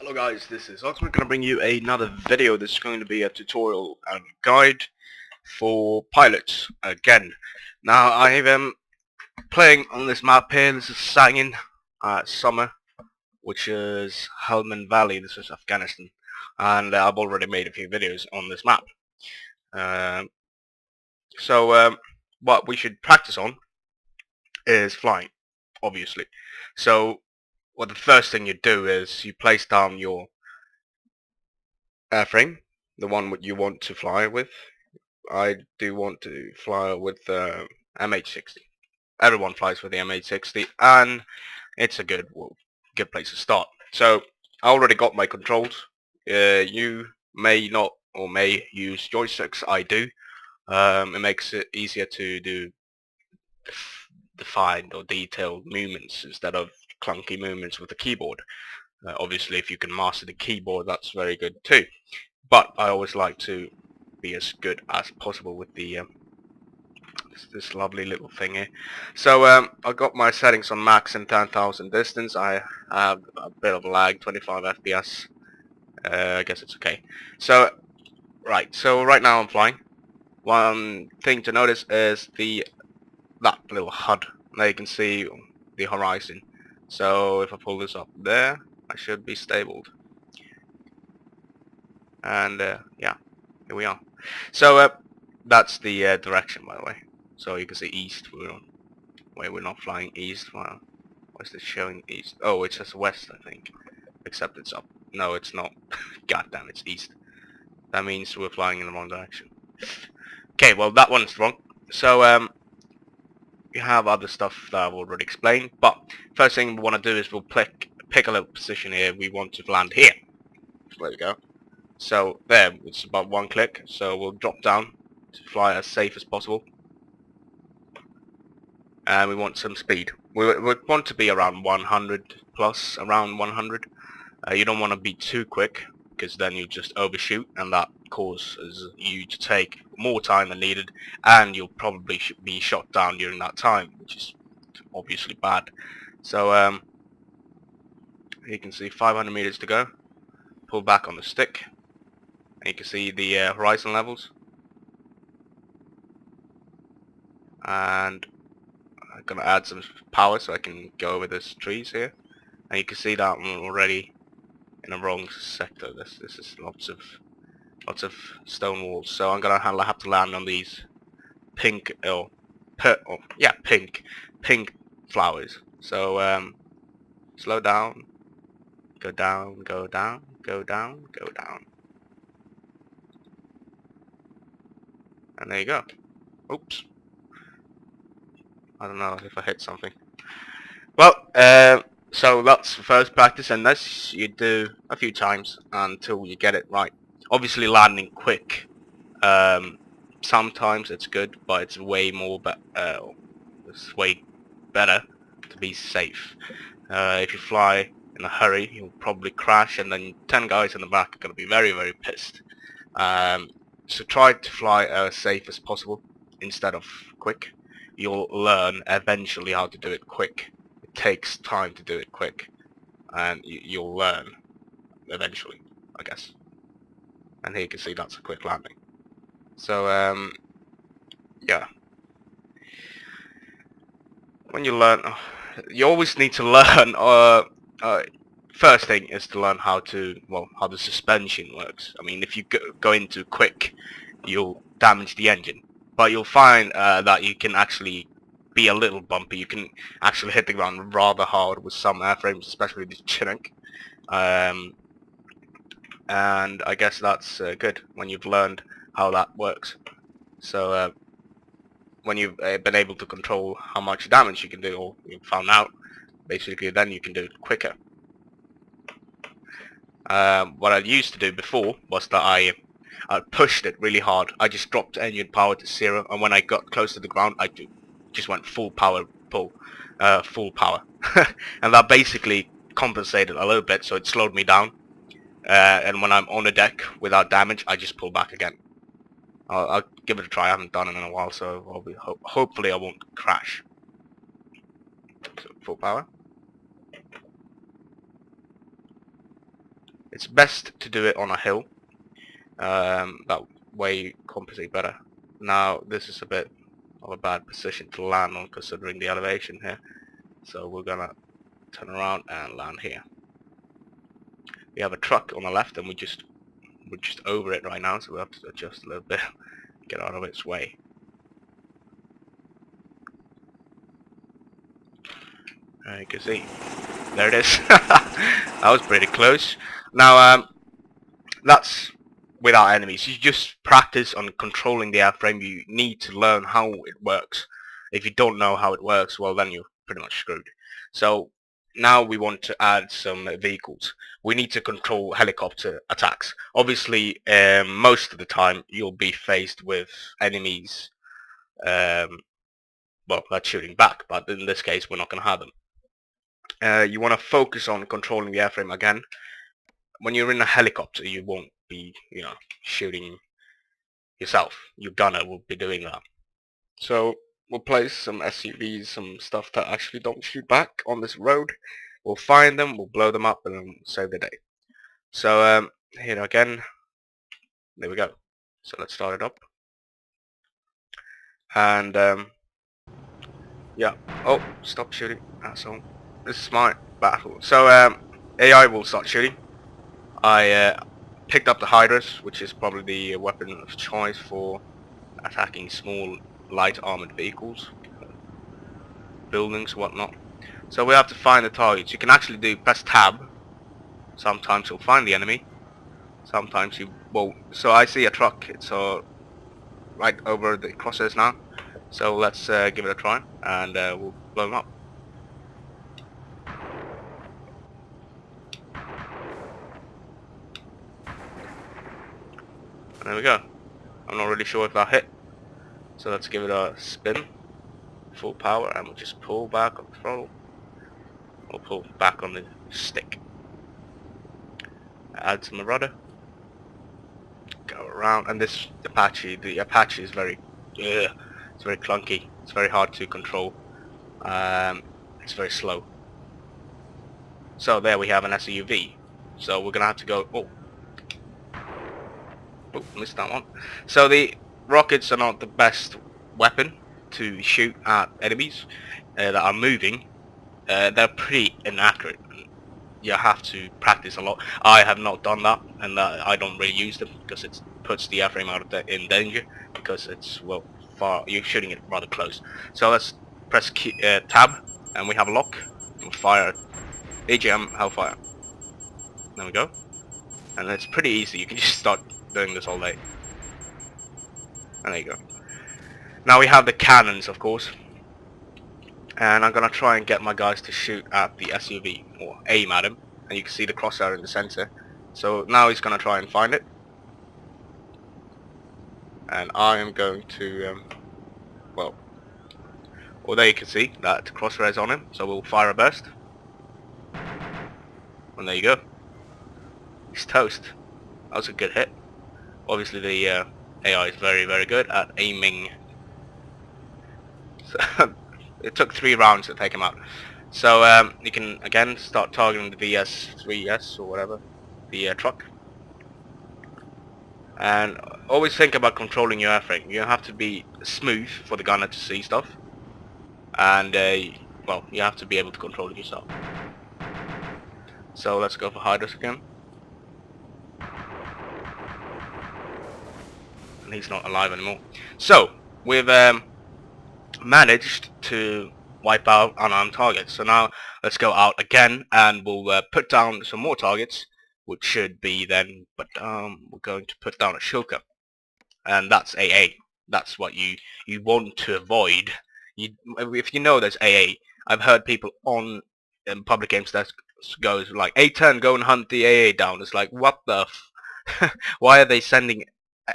Hello guys, this is Oxford going to bring you another video. This is going to be a tutorial and guide for pilots again. Now I am playing on this map here. This is Sangin Summer, which is Helmand Valley. This is Afghanistan, and I've already made a few videos on this map. So what we should practice on is flying, obviously. So what the first thing you do is you place down your airframe, the one you want to fly with. I do want to fly with the MH60. Everyone flies with the MH60, and it's a good place to start. So I already got my controls. You may not or may use joysticks. I do. It makes it easier to do defined or detailed movements instead of clunky movements with the keyboard. Obviously, if you can master the keyboard, that's very good too. But I always like to be as good as possible with the this lovely little thing here. So I got my settings on max and 10,000 distance. I have a bit of lag, 25 FPS. I guess it's okay. So right now I'm flying. One thing to notice is that little HUD. There you can see the horizon. So if I pull this up there, I should be stabled. And yeah, here we are. So that's the direction, by the way. So you can see east. We're not flying east. Well, what's this showing east? Oh, it says west, I think. Except it's up. No, it's not. God damn, it's east. That means we're flying in the wrong direction. Okay, well that one's wrong. So you have other stuff that I've already explained. But first thing we want to do is we'll pick a little position here. We want to land here. There we go. So there, it's about one click. So we'll drop down to fly as safe as possible. And we want some speed. We want to be around 100 plus, around 100. You don't want to be too quick, because then you just overshoot, and that causes you to take more time than needed, and you'll probably be shot down during that time, which is obviously bad. So you can see 500 meters to go. Pull back on the stick, and you can see the horizon levels. And I'm gonna add some power so I can go over these trees here, and you can see that I'm already in the wrong sector. This is lots of stone walls, so I'm gonna have to land on these pink pink flowers. So slow down, go down, go down, go down, go down, and there you go. Oops, I don't know if I hit something. Well, so that's the first practice, and this you do a few times until you get it right. Obviously landing quick, sometimes it's good, but it's way better to be safe. If you fly in a hurry, you'll probably crash, and then 10 guys in the back are going to be very, very pissed. So try to fly as safe as possible instead of quick. You'll learn eventually how to do it quick. It takes time to do it quick, and you'll learn eventually, I guess. And here you can see that's a quick landing. So yeah, when you learn, you always need to learn. First thing is to learn how the suspension works. I mean, if you go into quick, you'll damage the engine, but you'll find that you can actually be a little bumpy. You can actually hit the ground rather hard with some airframes, especially the Chinook. And I guess that's good when you've learned how that works. So when you've been able to control how much damage you can do, or you've found out, basically then you can do it quicker. What I used to do before was that I pushed it really hard. I just dropped engine power to 0, and when I got close to the ground, I just went full power full power. And that basically compensated a little bit, so it slowed me down. And when I'm on the deck without damage, I just pull back again. I'll give it a try. I haven't done it in a while, so hopefully I won't crash. So full power. It's best to do it on a hill. That way you compensate better. Now this is a bit of a bad position to land on considering the elevation here. So we're gonna turn around and land here. We have a truck on the left and we're just over it right now, so we have to adjust a little bit, get out of its way. You can see, there it is. That was pretty close. Now that's without enemies. You just practice on controlling the airframe. You need to learn how it works. If you don't know how it works, well then you're pretty much screwed. So now we want to add some vehicles. We need to control helicopter attacks. Obviously, most of the time you'll be faced with enemies, well, that's shooting back, but in this case we're not going to have them. You want to focus on controlling the airframe again. When you're in a helicopter, you won't be, shooting yourself. Your gunner will be doing that. So we'll place some SUVs, some stuff that actually don't shoot back on this road. We'll find them, we'll blow them up, and then save the day. So here again, there we go. So let's start it up. And yeah. Oh, stop shooting, asshole. This is my battle. So AI will start shooting. I picked up the Hydras, which is probably the weapon of choice for attacking small, light armored vehicles, buildings, whatnot. So we have to find the targets. You can actually press tab. Sometimes you'll find the enemy. Sometimes you won't. So I see a truck. It's right over the crosshairs now. So let's give it a try, and we'll blow them up. And there we go. I'm not really sure if that hit. So let's give it a spin. Full power, and we'll just pull back on the throttle. We'll pull back on the stick. Add some rudder. Go around, and this Apache, the Apache is it's very clunky. It's very hard to control. It's very slow. So there we have an SUV. So we're gonna have to go. Oh, missed that one. So the rockets are not the best weapon to shoot at enemies that are moving. They're pretty inaccurate. You have to practice a lot. I have not done that, and I don't really use them because it puts the airframe out of in danger, because it's, well, you're shooting it rather close. So let's press tab, and we have a lock. We'll fire AGM Hellfire. There we go. And it's pretty easy. You can just start doing this all day. And there you go. Now we have the cannons, of course. And I'm gonna try and get my guys to shoot at the SUV, or aim at him, and you can see the crosshair in the center. So now he's gonna try and find it, and I am going to well, there you can see that the crosshair is on him, so we'll fire a burst, and there you go. He's toast. That was a good hit. Obviously the AI is very, very good at aiming. So it took 3 rounds to take him out. So you can again start targeting the VS3S or whatever, the truck. And always think about controlling your airframe. You have to be smooth for the gunner to see stuff. And well, you have to be able to control it yourself. So let's go for Hydras again. And he's not alive anymore. So we've managed to wipe out unarmed targets. So now let's go out again, and we'll put down some more targets, which should be then, but we're going to put down a shulker, and that's AA. That's what you want to avoid. If you know there's AA, I've heard people on public games that goes like, A10, go and hunt the AA down. It's like, what the why are they sending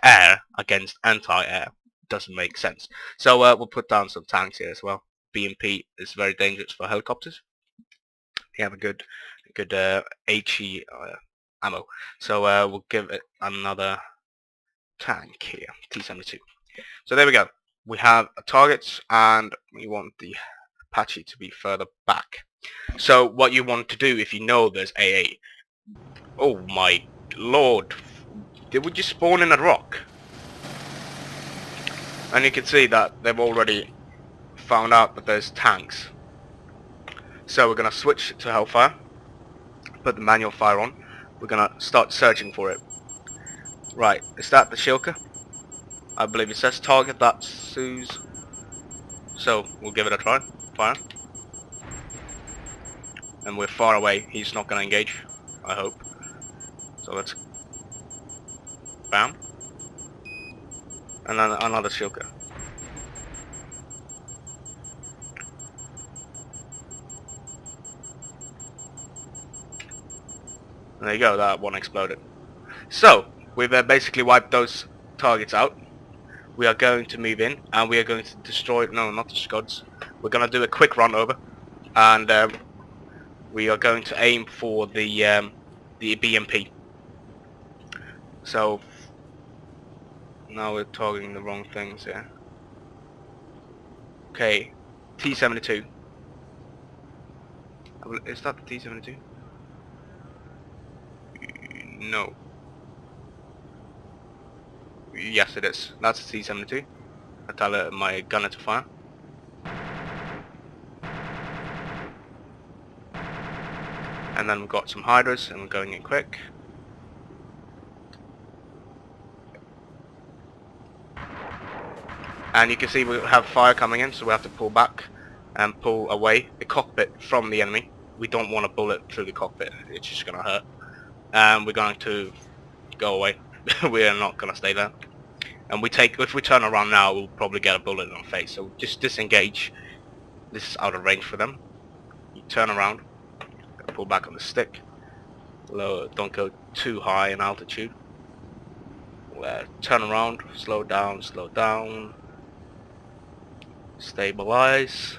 air against anti-air? Doesn't make sense. So we'll put down some tanks here as well. BMP is very dangerous for helicopters. You have a good HE ammo. So we'll give it another tank here, T-72. So there we go. We have targets, and we want the Apache to be further back. So what you want to do, if you know there's AA, Oh my lord. Did we just spawn in a rock? And you can see that they've already found out that there's tanks. So we're going to switch to Hellfire. Put the manual fire on. We're going to start searching for it. Right, is that the Shilka? I believe it says target that Sue's. So we'll give it a try. Fire. And we're far away. He's not going to engage. I hope. So let's... Bam. And then another Shilka. And there you go, that one exploded. So, we've basically wiped those targets out. We are going to move in, and we are going to destroy... No, not the Scuds. We're going to do a quick run over. And we are going to aim for the BMP. So, now we're targeting the wrong things here. Okay, T-72. Is that the T-72? No. Yes, it is. That's the T-72. I tell my gunner to fire. And then we've got some hydras, and we're going in quick. And you can see we have fire coming in, so we have to pull back and pull away the cockpit from the enemy. We don't want a bullet through the cockpit, it's just going to hurt. And we're going to go away. We are not going to stay there. And if we turn around now, we'll probably get a bullet in our face. So just disengage. This is out of range for them. You turn around, pull back on the stick. Low, don't go too high in altitude. Turn around, slow down, stabilize,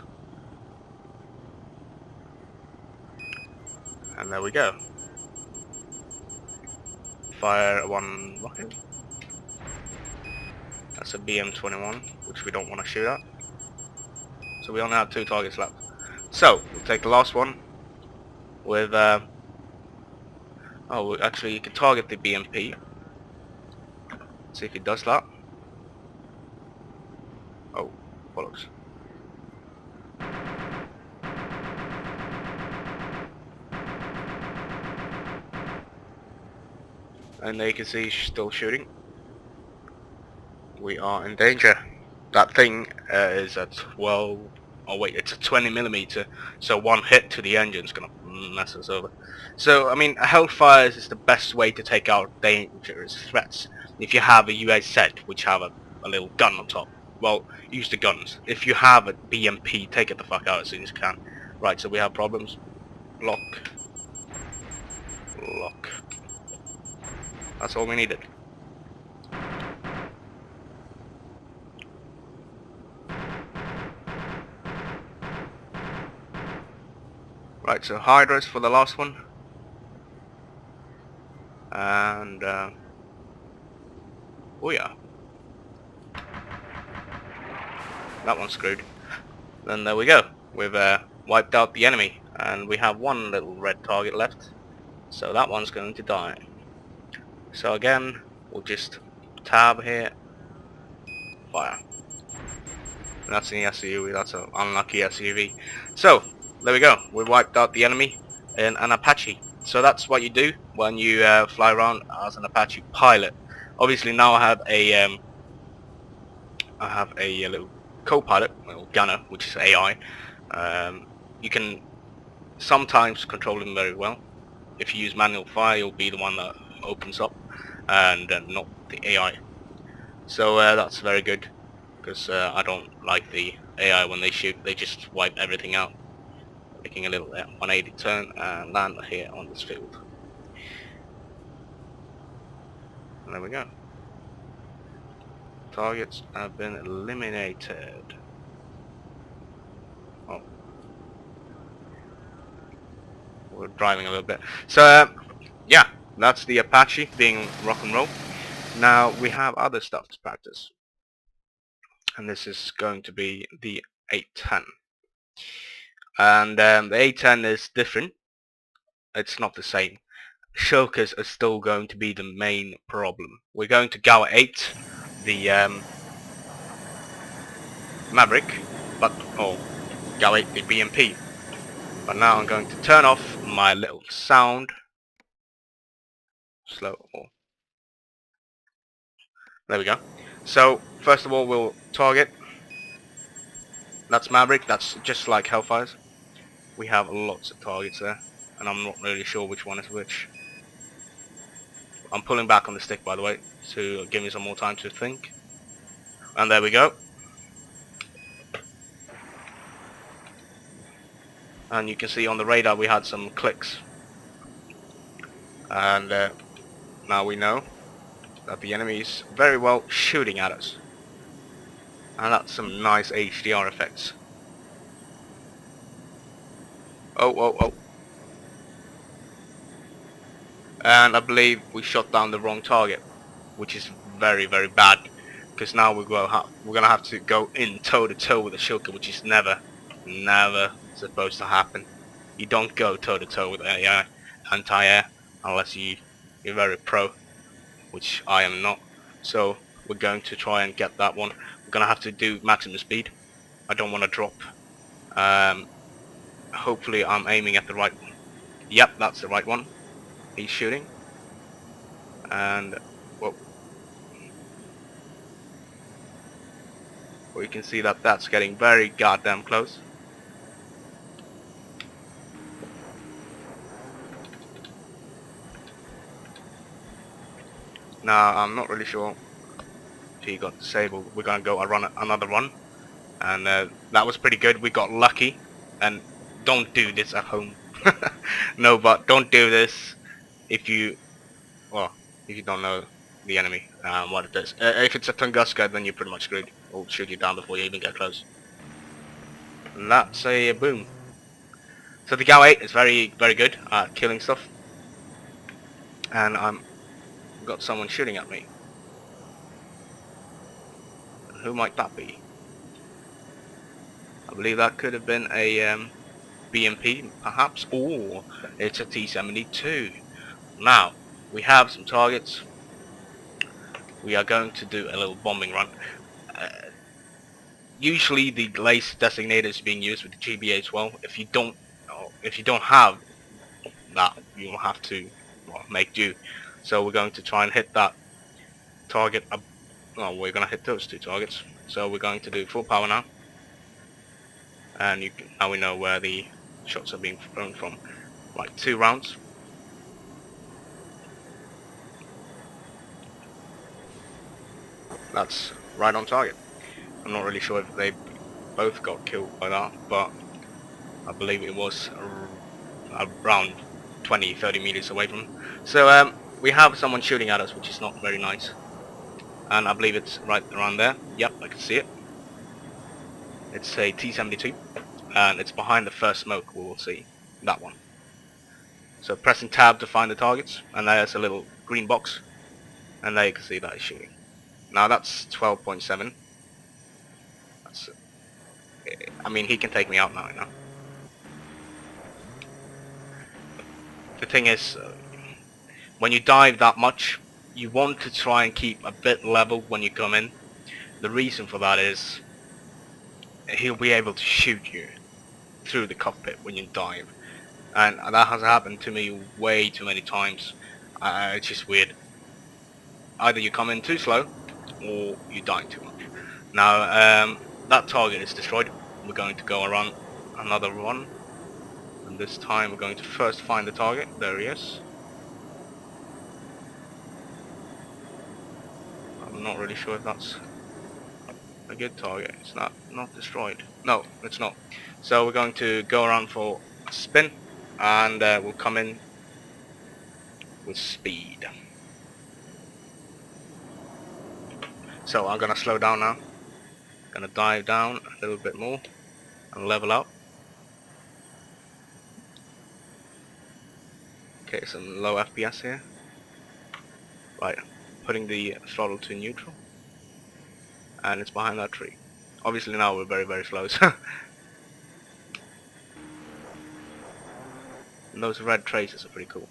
and there we go. Fire one rocket. That's a BM-21, which we don't want to shoot at. So we only have 2 targets left. So we'll take the last one with oh, actually you can target the BMP. See if he does that. Oh, bollocks. And there you can see he's still shooting. We are in danger. That thing is a 12... Oh wait, it's a 20mm, so one hit to the engine's gonna mess us over. So, I mean, Hellfire is the best way to take out dangerous threats. If you have a UAZ set, which have a little gun on top, well, use the guns. If you have a BMP, take it the fuck out as soon as you can. Right, so we have problems. Lock. Lock. That's all we needed. Right, so hydras for the last one. And, oh yeah. That one's screwed. Then there we go. We've wiped out the enemy. And we have one little red target left. So that one's going to die. So again, we'll just tab here. Fire. And that's an SUV, that's an unlucky SUV. So, there we go. We wiped out the enemy in an Apache. So that's what you do when you fly around as an Apache pilot. Obviously now I have a little co-pilot, little gunner, which is AI. You can sometimes control him very well. If you use manual fire, you'll be the one that opens up, and not the AI. So that's very good, because I don't like the AI when they shoot. They just wipe everything out. Making a little 180 turn and land here on this field. And there we go. Targets have been eliminated. Oh. We're driving a little bit. So, yeah, that's the Apache being rock and roll. Now, we have other stuff to practice. And this is going to be the 810. And the 810 is different. It's not the same. shulkers are still going to be the main problem. We're going to Gower 8, the Maverick, but Gower 8, the BMP. But now I'm going to turn off my little sound. Slow. There we go. So first of all, we'll target. That's Maverick. That's just like Hellfires. We have lots of targets there, and I'm not really sure which one is which. I'm pulling back on the stick, by the way, to give me some more time to think. And there we go. And you can see on the radar we had some clicks. And now we know that the enemy is very well shooting at us. And that's some nice HDR effects. Oh. And I believe we shot down the wrong target, which is very, very bad. Because now we're gonna have to go in toe to toe with the shulker, which is never supposed to happen. You don't go toe to toe with AI anti-air unless you're very pro, which I am not. So we're going to try and get that one. We're gonna have to do maximum speed. I don't want to drop. Hopefully I'm aiming at the right one. Yep, that's the right one. He's shooting. And well, you can see that that's getting very goddamn close. Now I'm not really sure if he got disabled. We're gonna go another run, and that was pretty good. We got lucky. And don't do this at home. No, but don't do this if you don't know the enemy, what it is. If it's a Tunguska, then you're pretty much screwed. It'll shoot you down before you even get close. And that's a boom. So the Gower 8 is very, very good at killing stuff. And I'm got someone shooting at me. Who might that be? I believe that could have been a BMP, perhaps, or it's a T-72. Now, we have some targets. We are going to do a little bombing run. Usually the lace designator is being used with the GBA as well. If you don't have that, you'll have to make do. So we're going to try and hit that target. We're going to hit those two targets. So we're going to do full power now. And now we know where the shots are being thrown from. Like 2 rounds. That's right on target. I'm not really sure if they both got killed by that, but I believe it was around 20-30 meters away from them. So we have someone shooting at us, which is not very nice. And I believe it's right around there. Yep, I can see it. It's a T-72, and it's behind the first smoke. We will see that one. So pressing tab to find the targets, and there's a little green box, and there you can see that it's shooting. Now that's 12.7. That's, I mean, he can take me out now, you know. The thing is, when you dive that much, you want to try and keep a bit level when you come in. The reason for that is he'll be able to shoot you through the cockpit when you dive, and that has happened to me way too many times. It's just weird. Either you come in too slow or you die too much. Now that target is destroyed. We're going to go around another run, and this time we're going to first find the target. There he is. I'm not really sure if that's a good target. It's not destroyed. No, it's not. So we're going to go around for a spin, and we'll come in with speed. So I'm gonna slow down now. Gonna dive down a little bit more and level out. Okay, some low FPS here. Right, putting the throttle to neutral, and it's behind that tree. Obviously now we're very, very slow. And those red traces are pretty cool.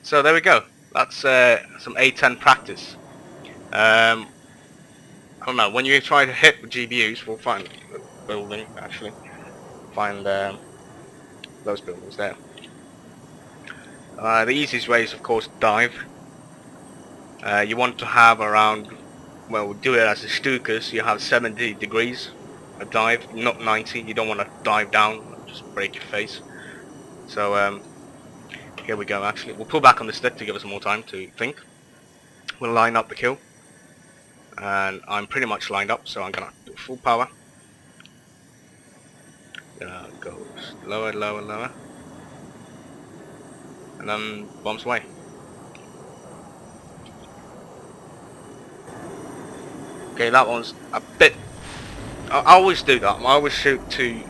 So there we go. That's some A10 practice. I don't know, when you try to hit with GBUs, we'll find the building, actually. Find those buildings there. The easiest way is, of course, dive. You want to have around, well, we'll do it as a Stuka, so you have 70 degrees a dive, not 90. You don't want to dive down and just break your face. So here we go. Actually, we'll pull back on the stick to give us more time to think. We'll line up the kill, and I'm pretty much lined up, so I'm gonna do full power. Gonna go lower, lower, lower, and then bombs away. Okay, that one's a bit. I always do that. I always shoot too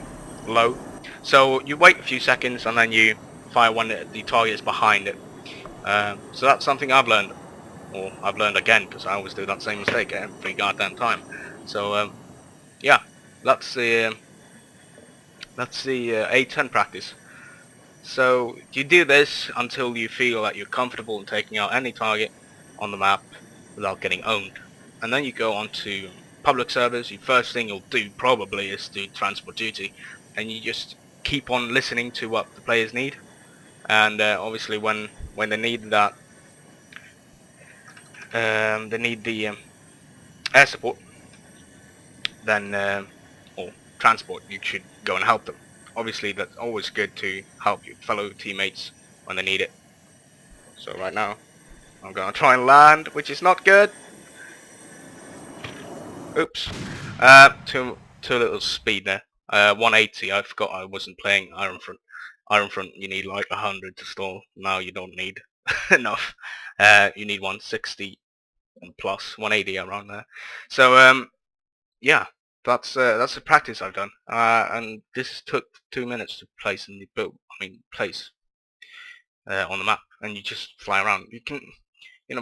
low. So you wait a few seconds and then you fire when the target is behind it. So that's something I've learned, or I've learned again, because I always do that same mistake every goddamn time. So yeah, that's the A10 practice. So you do this until you feel that you're comfortable in taking out any target on the map without getting owned, and then you go on to public servers. Your first thing you'll do probably is do transport duty, and you just keep on listening to what the players need, and obviously when they need that, they need the air support, then or transport, you should go and help them. Obviously that's always good to help your fellow teammates when they need it. So right now I'm gonna try and land, which is not good. Oops. Too little speed there. 180. I forgot I wasn't playing Iron Front. Iron Front, you need like 100 to stall. Now you don't need enough. You need 160 and plus 180 around there. So yeah, that's the practice I've done. And this took 2 minutes to place in the build. I mean, place on the map, and you just fly around. You can,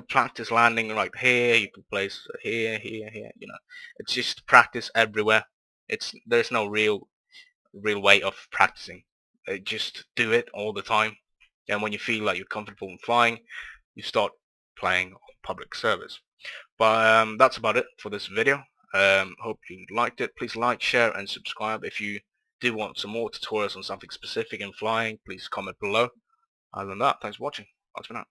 practice landing right here. You can place here, here, here. It's just practice everywhere. There's no real way of practicing. Just do it all the time, and when you feel like you're comfortable in flying, you start playing on public servers. But that's about it for this video. Hope you liked it. Please like, share, and subscribe. If you do want some more tutorials on something specific in flying, please comment below. Other than that, thanks for watching. Bye for now.